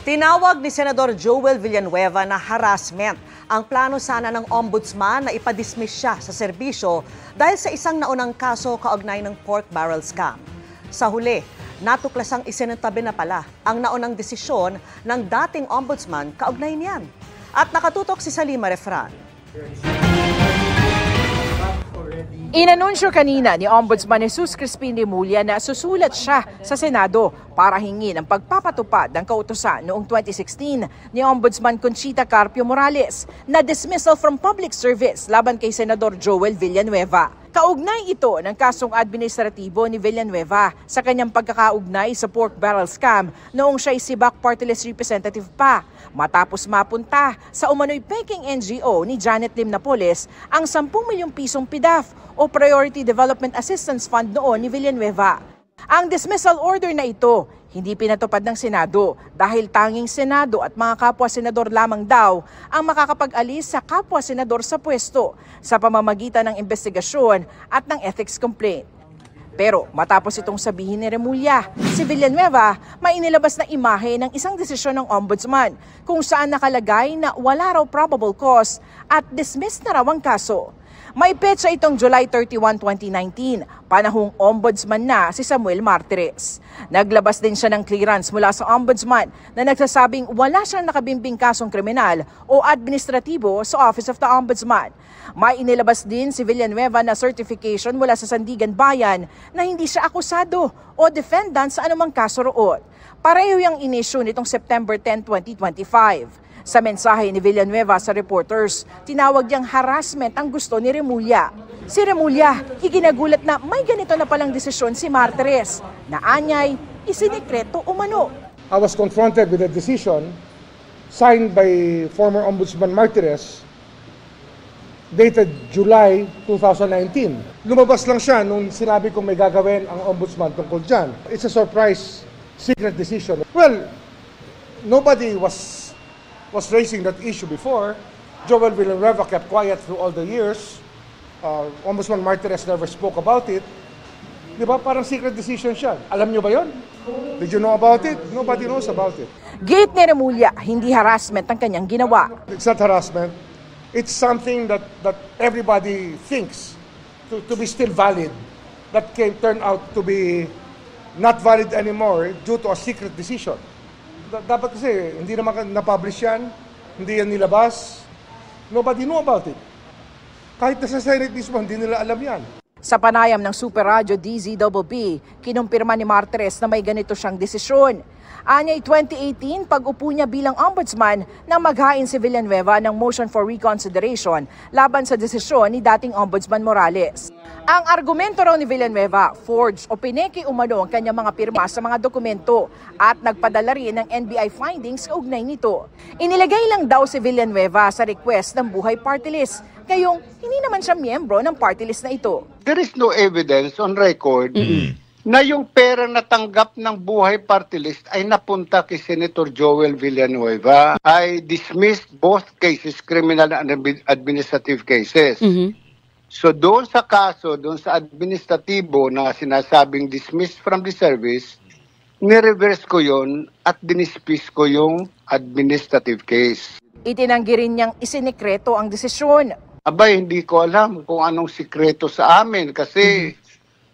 Tinawag ni Senador Joel Villanueva na harassment ang plano sana ng ombudsman na ipadismiss siya sa serbisyo dahil sa isang naunang kaso kaugnay ng pork barrel scam. Sa huli, natuklasang isinuntabi na pala ang naunang desisyon ng dating ombudsman kaugnay niyan. At nakatutok si Salima Refran. Inanunsyo kanina ni Ombudsman Jesus Crispin Remulla na susulat siya sa Senado para hingin ang pagpapatupad ng kautusan noong 2016 ni Ombudsman Conchita Carpio Morales na dismissal from public service laban kay Senador Joel Villanueva. Kaugnay ito ng kasong administratibo ni Villanueva sa kanyang pagkakaugnay sa pork barrel scam noong siya'y Sibak Party List Representative pa, matapos mapunta sa umano'y peking NGO ni Janet Lim Napoles ang 10 milyong pisong PDAF o Priority Development Assistance Fund noon ni Villanueva. Ang dismissal order na ito hindi pinatupad ng Senado dahil tanging Senado at mga kapwa-senador lamang daw ang makakapag-alis sa kapwa-senador sa pwesto sa pamamagitan ng investigasyon at ng ethics complaint. Pero matapos itong sabihin ni Remulla, si Villanueva may inilabas na imahe ng isang desisyon ng ombudsman kung saan nakalagay na wala raw probable cause at dismiss na raw ang kaso. May petsa itong July 31, 2019, panahong ombudsman na si Samuel Martires. Naglabas din siya ng clearance mula sa ombudsman na nagsasabing wala siyang nakabimbing kasong kriminal o administratibo sa Office of the Ombudsman. May inilabas din si Villanueva na certification mula sa Sandigan Bayan na hindi siya akusado o defendant sa anumang kaso roon. Pareho yung inisyu nitong September 10, 2025. Sa mensahe ni Villanueva sa reporters, tinawag niyang harassment ang gusto ni Remulla. Si Remulla, ikinagulat na may ganito na palang desisyon si Martires na anyay isinikreto umano. I was confronted with a decision signed by former Ombudsman Martires dated July 2019. Lumabas lang siya nung sinabi kong may gagawin ang Ombudsman tungkol dyan. It's a surprise secret decision. Well, nobody was raising that issue before. Joel Villanueva kept quiet through all the years. Ombudsman Martires never spoke about it. Di ba? Parang secret decision siya. Alam niyo ba yon? Did you know about it? Nobody knows about it. Gate ni Remulla, hindi harassment ang kanyang ginawa. It's not harassment. It's something that everybody thinks to be still valid. That can turn out to be not valid anymore due to a secret decision. Dapat kasi, hindi naman na-publish yan, hindi yan nilabas. Nobody knew about it. Kahit na sa Senate mismo, hindi nila alam yan. Sa panayam ng Super Radio DZBB, kinumpirma ni Martires na may ganito siyang desisyon. Anyay 2018, pag-upo niya bilang ombudsman nang maghain si Villanueva ng motion for reconsideration laban sa desisyon ni dating ombudsman Morales. Ang argumento raw ni Villanueva, forged o pineke umano ang kanyang mga pirma sa mga dokumento at nagpadala rin ng NBI findings kaugnay nito. Inilagay lang daw si Villanueva sa request ng Buhay Party List, kayong hindi naman siya miyembro ng party list na ito. There is no evidence on record na yung pera na tanggap ng Buhay Party List ay napunta kay Senator Joel Villanueva. I dismissed both cases, criminal and administrative cases. So doon sa kaso, doon sa administratibo na sinasabing dismissed from the service, nireverse ko yon at dinispis ko yung administrative case. Itinanggi rin niyang isinikreto ang desisyon. Abay, hindi ko alam kung anong sikreto sa amin kasi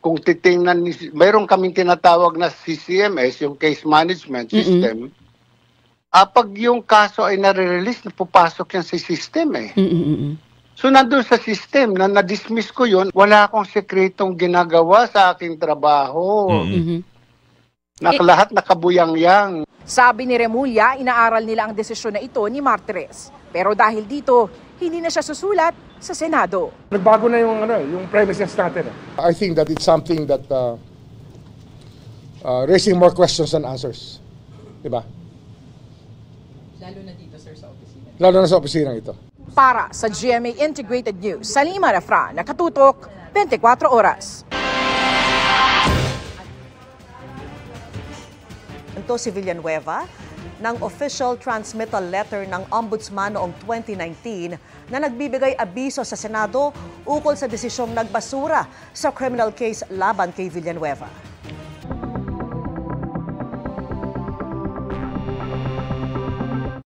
kung titingnan, mayroon kaming tinatawag na CCMS, yung Case Management System. Pag yung kaso ay nare-release, napupasok yan sa system eh. So nandun sa system na na-dismiss ko yun, wala akong sekretong ginagawa sa aking trabaho. Lahat nakabuyang-yang. Sabi ni Remulla, inaaral nila ang desisyon na ito ni Martires. Pero dahil dito, hindi na siya susulat sa Senado. Nagbago na yung premises natin. I think that it's something that raising more questions than answers. Diba? Lalo na dito, sir, sa opisina. Lalo na sa opisina ito. Para sa GMA Integrated News, Salima Refran, nakatutok, 24 oras. Ito si Villanueva ng official transmittal letter ng Ombudsman noong 2019 na nagbibigay abiso sa Senado ukol sa desisyong nagbasura sa criminal case laban kay Villanueva.